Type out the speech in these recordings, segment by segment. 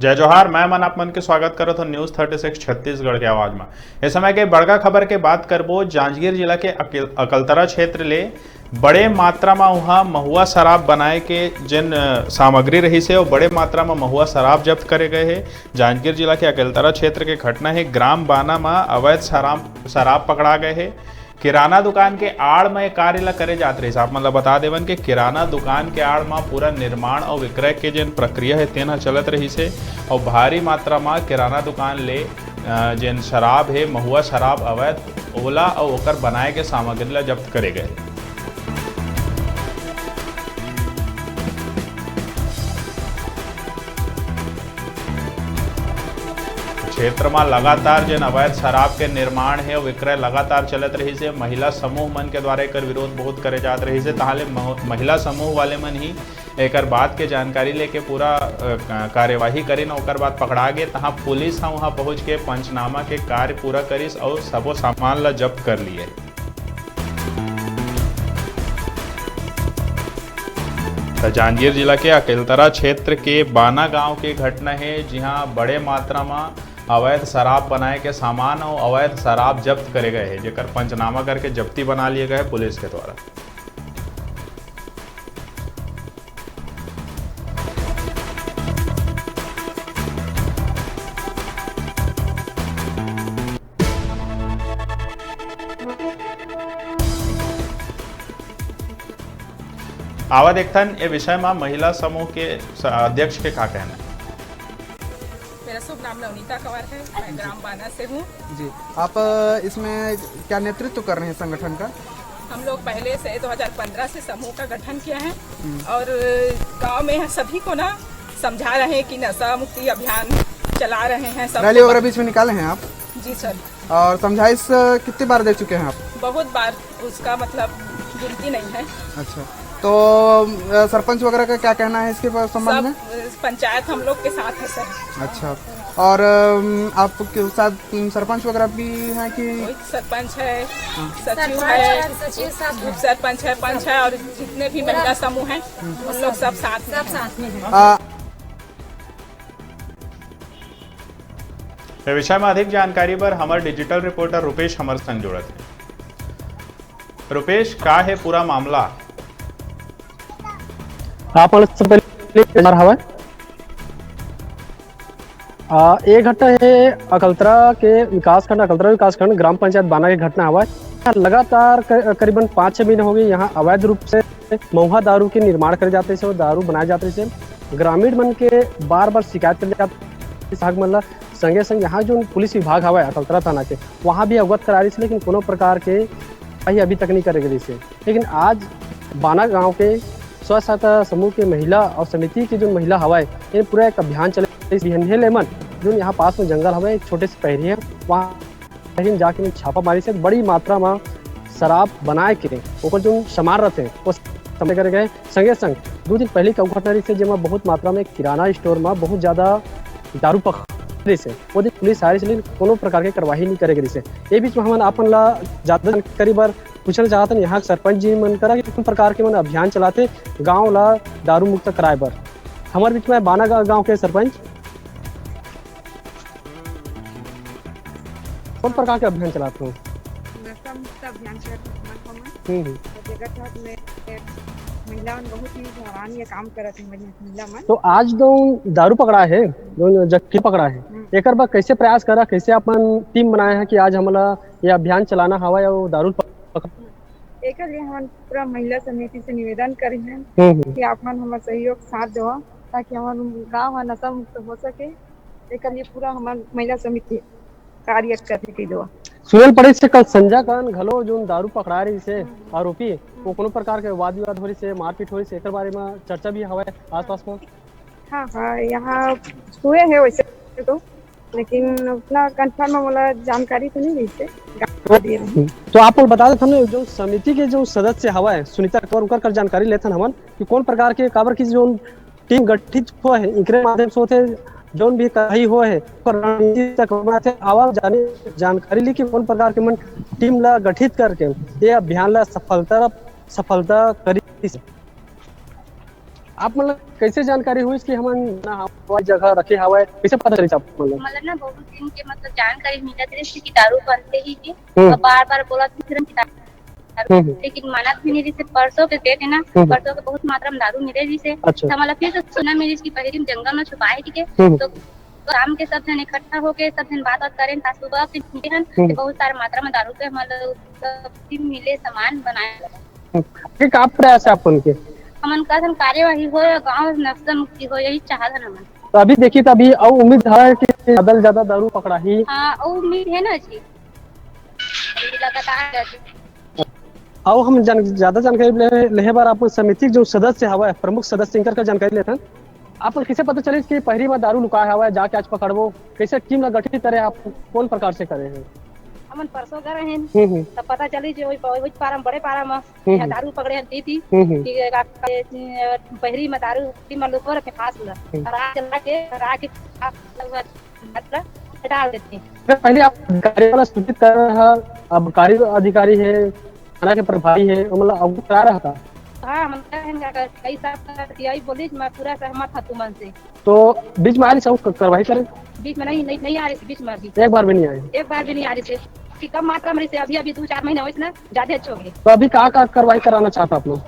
जय जोहार। मैं मन आप मन के स्वागत करो तो न्यूज़ 36 छत्तीसगढ़ के आवाज में इस समय के बड़का खबर के बात करबो। जांजगीर जिला के अकलतरा क्षेत्र ले बड़े मात्रा में वहाँ महुआ शराब बनाए के जिन सामग्री रही से और बड़े मात्रा में महुआ शराब जब्त करे गए हैं। जांजगीर जिला के अकलतरा क्षेत्र के घटना है। ग्राम बाना में अवैध शराब पकड़ा गए हैं। किराना दुकान के आड़ में कार्य ला करे जात रही। आप मतलब बता देवन कि किराना दुकान के आड़ में पूरा निर्माण और विक्रय के जिन प्रक्रिया है तेना चलत रही से और भारी मात्रा में किराना दुकान ले जिन शराब है महुआ शराब अवैध ओला और ओकर बनाए के सामग्री ला जब्त करे गए। क्षेत्र में लगातार जिन अवैध शराब के निर्माण है और विक्रय लगातार चलत रही से महिला समूह मन के द्वारा एक विरोध बहुत करे जात रही से ताहले महिला समूह वाले मन ही एक बात के जानकारी लेके पूरा कार्यवाही करी ना ओकर बाद पकड़ा गए। तहाँ पुलिस वहाँ पहुँच के पंचनामा के कार्य पूरा करिस और सबो सामान ला जब्त कर लिए। जांजगीर जिला के अकलतरा क्षेत्र के बाना गांव की घटना है, जहां बड़े मात्रा में अवैध शराब बनाए के सामान और अवैध शराब जब्त करे गए हैं, जेकर पंचनामा करके जब्ती बना लिए गए पुलिस के द्वारा। आवा देखथन ये विषय में महिला समूह के अध्यक्ष के का कहना है। मेरा शुभ नाम नवनीता कंवर है, मैं ग्राम बाना से हूँ। जी, आप इसमें क्या नेतृत्व कर रहे हैं संगठन का? हम लोग पहले से 2015 से समूह का गठन किया है और गांव में सभी को ना समझा रहे हैं कि नशा मुक्ति अभियान चला रहे हैं। रैली वगैरह बीच में निकाले हैं आप? जी सर। और समझाइश कितनी बार दे चुके हैं आप? बहुत बार, उसका मतलब गिनती नहीं है। अच्छा, तो सरपंच वगैरह का क्या कहना है इसके संबंध में? पंचायत हम लोग के साथ है सर। अच्छा, और आपके साथ सरपंच वगैरह भी हैं कि? सरपंच है, सचिव है, उप सरपंच है, पंच है और जितने भी महिला समूह हैं उन लोग सब साथ में हैं। इस विषय में अधिक जानकारी पर हमारे डिजिटल रिपोर्टर रुपेश हमारे संग जुड़त है। रुपेश, का है पूरा मामला? आप हवा ये घटना है अकलतरा विकासखंड ग्राम पंचायत बाना की घटना हुआ है। लगातार करीबन 5-6 महीने हो गए यहाँ अवैध रूप से महुआ दारू के निर्माण करे जाते थे और दारू बनाए जाते थे। ग्रामीण मन के बार बार शिकायत कर जाते मतलब संगे संग यहाँ जो पुलिस विभाग हवा है अकलतरा थाना के वहाँ भी अवगत करा रही थी, लेकिन कोनो प्रकार के अभी तक नहीं करे गई से। लेकिन आज बाना गाँव के स्व सहायता समूह के महिला और समिति की जो महिला हवा है ये पूरा एक अभियान चले बिहन्हे लेमन जो यहाँ पास में जंगल हवा एक छोटे से पहरी है वहाँ जाके छापा मारी से बड़ी मात्रा में शराब बनाए के ऊपर जो सामान रहते हैं वो समय करे गए। संगे संग 2 दिन पहले का घटना रही से जिसमें बहुत मात्रा में किराना स्टोर में बहुत ज्यादा दारू पकड़ी से वो दिन पुलिस आ रही से कोनो प्रकार के कार्रवाई नहीं करे गई से। ये बीच में हम अपन ला ज्यादा जानकारी बार पूछना चाहते हैं यहाँ सरपंच जी मन करा कि किन प्रकार के मन अभियान चलाते गांव ला दारू मुक्त कराए बर। हमारे बीच में बाना गांव के सरपंच कौन प्रकार के अभियान चलाते हैं? तो आज जो दारू पकड़ा है जो जक्की पकड़ा है एक बार कैसे प्रयास करा, कैसे अपन टीम बनाया है कि आज हमारा ये अभियान चलाना हवा या वो दारू एक लिए हम पूरा महिला समिति से निवेदन करी हैं कि आप मन हमारा सहयोग साथ दो ताकि हमारे गांव नशा मुक्त हो सके। एक लिए पूरा हमारे महिला समिति कार्य करने की दो। सुनल पड़े से कल संजय खान घलो जो दारू पकड़ा रही से आरोपी वो कोनो प्रकार के वाद विवाद हो रही से मारपीट हो रही से एक बारे में चर्चा भी हवा है आसपास में। हाँ, यहाँ हुए हैं वैसे तो, लेकिन उतना कंफर्म वाला जानकारी तो नहीं रही। तो आप बता देते हमने जो समिति के जो सदस्य हवा है सुनीता कंवर कर जानकारी लेते हमन कि कौन प्रकार के काबर की जो टीम गठित हुआ है इनके माध्यम से होते जो भी कही हुआ है आवाज जानकारी ली कि कौन प्रकार के मन टीम ला गठित करके ये अभियान ला सफलता करी। आप मतलब कैसे जानकारी हुई इसकी हम हवाई जगह रखे हवा कैसे पता चली आप मतलब? मतलब ना बहुत दिन के मतलब जानकारी मिला थी कि दारू बनते ही थी और बार बार बोला कि फिर हम लेकिन मानत भी नहीं रही से परसों के देखे ना परसों के बहुत मात्रा में दारू मिले रही से अच्छा। तो मतलब फिर से सुना मिली इसकी पहले दिन जंगल में छुपाए थी के तो शाम के सब जन इकट्ठा होके सब जन बात करें था सुबह के मिले हन बहुत सारे मात्रा में दारू के मतलब सब मिले सामान बनाए का प्रयास है अपन के हमन का कार्यवाही हो गाँव नक्सल मुक्ति हो यही चाहत है हमन। तो अभी देखिए तो अभी और उम्मीद है कि ज्यादा दारू पकड़ा ही। हाँ और उम्मीद है ना जी लगातार और हम ज्यादा जानकारी ले बार अपन समिति जो सदस्य हवा प्रमुख सदस्य इनकर का जानकारी लेते हैं आप किसे पता चले कि पहली बार दारू लुकाया हवा जाके आज पकड़बो कैसे टीम गठित करे आप कौन प्रकार से करे हैं? हमन परसों गए हैं तब पता चली जो वही पारा बड़े पारा में दारू पकड़े हन थी पहली में दारू में लुकोर के पास चला के डाल देते हैं। पहले आप कार्य वाला सूचित कर रहा अब कार्य अधिकारी है थाना के प्रभारी है मतलब अवगत करा रहा था। हाँ हम कई साहब बोली मैं पूरा सहमत था तुमन से। तो बीच में आ रही सब कार्रवाई करें बीच में नहीं आ रही थी बीच में अभी एक बार भी नहीं आए एक बार भी नहीं आ रही थी कि कम मात्रा में से अभी 2-4 महीने हुए ना ज्यादा अच्छे हो गए। तो अभी कहाँ कार्रवाई कराना चाहता आप लोग?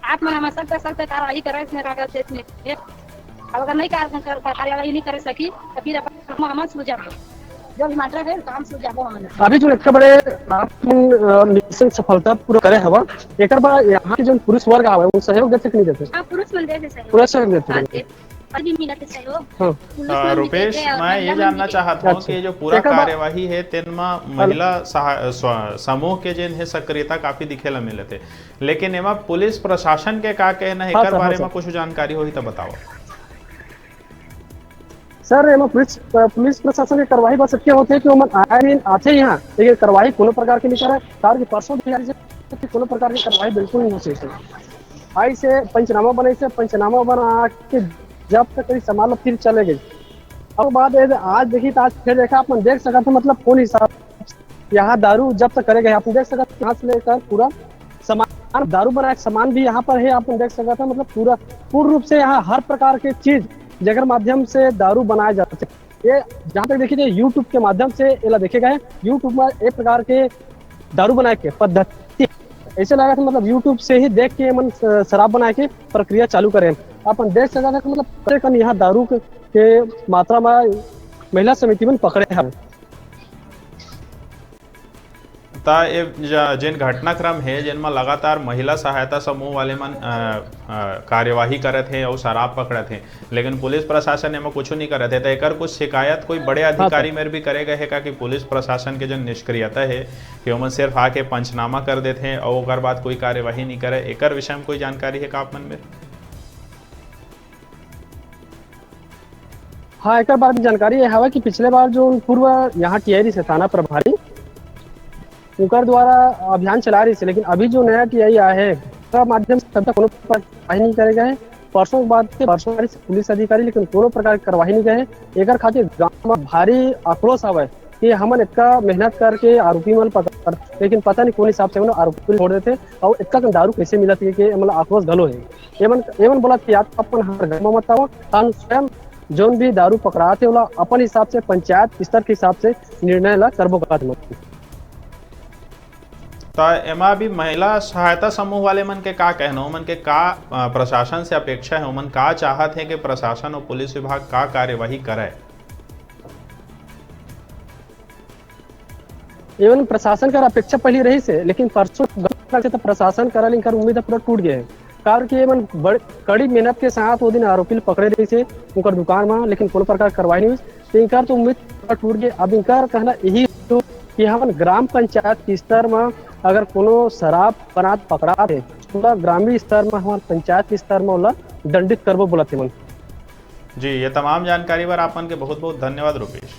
आप मन हम सख्त कार्रवाई करे इसमें अगर नहीं कार्यवाही नहीं कर सकी तो फिर हम सुझाव जो भी मात्रा है काम सुझाव हमने अभी जो एक बड़े मिशन सफलता पूरा करे हवा एक बार यहाँ के जो पुरुष वर्ग आवे वो सहयोग देते कि नहीं देते? हाँ पुरुष मन देते सहयोग पूरा सहयोग देते अभी मिलते सहयोग। हाँ। रुपेश मैं ये जानना चाहता हूँ कि जो पूरा कार्यवाही है तेनमा महिला समूह के जिन है सक्रियता काफी दिखेला मिले थे लेकिन एमा पुलिस प्रशासन के का कहना है एकर बारे में कुछ जानकारी होई तो बताओ सर। एमा पुलिस प्रशासन की कार्रवाई बस क्या होते है कि वो आए आते यहाँ लेकिन कार्रवाई कोनो प्रकार की नहीं करे कार के परसों भी कोनो प्रकार की कार्रवाई बिल्कुल नहीं हो सकती। आई से पंचनामा बने से पंचनामा बना के जब तक कहीं संभाल फिर चले गई और बाद आज देखिए तो आज फिर देखा अपन देख सका था मतलब कौन हिसाब यहाँ दारू जब तक करे गए अपन देख सका यहाँ से लेकर पूरा सामान दारू बनाए सामान भी यहाँ पर है अपन देख सका था मतलब पूर्ण रूप से यहाँ हर प्रकार की चीज जगह माध्यम से दारू बनाया जाता है। ये जहाँ तक देखिए यूट्यूब के माध्यम से एला देखे गए यूट्यूब में एक प्रकार के दारू बनाए के पद्धति ऐसे लगा था मतलब यूट्यूब से ही देख के मन शराब बना के प्रक्रिया चालू करें अपन देख सका था मतलब यहाँ दारू के मात्रा में महिला समिति में पकड़े हैं। जिन घटनाक्रम है जिनमें लगातार महिला सहायता समूह वाले मन कार्यवाही करे थे और शराब पकड़े थे लेकिन पुलिस प्रशासन एमा कुछ नहीं करे थे तो एकर कुछ शिकायत कोई बड़े अधिकारी में भी करे गए है का कि पुलिस प्रशासन के जो निष्क्रियता है कि वो सिर्फ आके पंचनामा कर देते हैं और ओकर बाद कोई कार्यवाही नहीं करे एकर विषय में कोई जानकारी है का आप मन में? हाँ एक बार जानकारी है कि पिछले बार जो पूर्व यहाँ टीआई से थाना प्रभारी उनकर द्वारा अभियान चला रही थी लेकिन अभी जो नया टीआई आया है उसका माध्यम से तब कोनो कार्रवाई नहीं करे गए परसों के बाद परसों पुलिस अधिकारी लेकिन कोनो प्रकार की कार्रवाई नहीं गए एक खातिर गाँव में भारी आक्रोश आवे कि हमन इतना मेहनत करके आरोपी मन पकड़ लेकिन पता नहीं कौन हिसाब से आरोपी छोड़ देते और इतना दारू कैसे मिला थी कि मतलब आक्रोश गलो है एमन बोला कि आप अपन हर घर में मत आओ स्वयं जो भी दारू पकड़ाते वाला अपन हिसाब से पंचायत स्तर के हिसाब से निर्णय ला करबो मत। तो एमा भी महिला सहायता समूह वाले मन के का कहना उमन के का प्रशासन से अपेक्षा है उमन का चाहत है कि प्रशासन और पुलिस विभाग का कार्यवाही करे? एवं प्रशासन का अपेक्षा पहले रही से लेकिन परसों तो प्रशासन करा इनका उम्मीद पूरा टूट गया है कारण की एवं कड़ी मेहनत के साथ वो दिन आरोपी पकड़े रही थे उनकर दुकान में लेकिन कोनो प्रकार कार्रवाई नहीं हुई तो इनका तो उम्मीद टूट गई। अब इनका कहना यही कि हम ग्राम पंचायत के स्तर में अगर कोनो शराब बनात पकड़ा थे पूरा ग्रामीण स्तर में हमारे पंचायत के स्तर में वाला दंडित करबो बोला थे मन। जी ये तमाम जानकारी पर आपन के बहुत बहुत धन्यवाद रुपेश।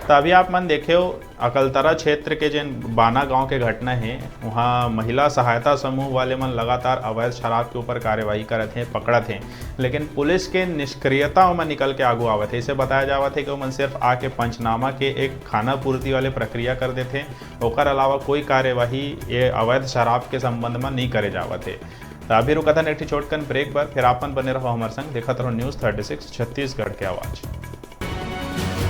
तो अभी आप मन देखे हो अकलतरा क्षेत्र के जिन बाना गांव के घटना है वहाँ महिला सहायता समूह वाले मन लगातार अवैध शराब के ऊपर कार्यवाही करते हैं पकड़त हैं लेकिन पुलिस के निष्क्रियता में निकल के आगू आवत है। इसे बताया जावत है कि वो सिर्फ आके पंचनामा के एक खाना पूर्ति वाले प्रक्रिया कर देते हैं ओकर अलावा कोई कार्यवाही ये अवैध शराब के संबंध में नहीं करे जावत है। तो अभी रुका था नेठी छोटकन ब्रेक पर, फिर आपन बने रहो हमारे संग, देखा रहो न्यूज़ 36 छत्तीसगढ़ के आवाज़।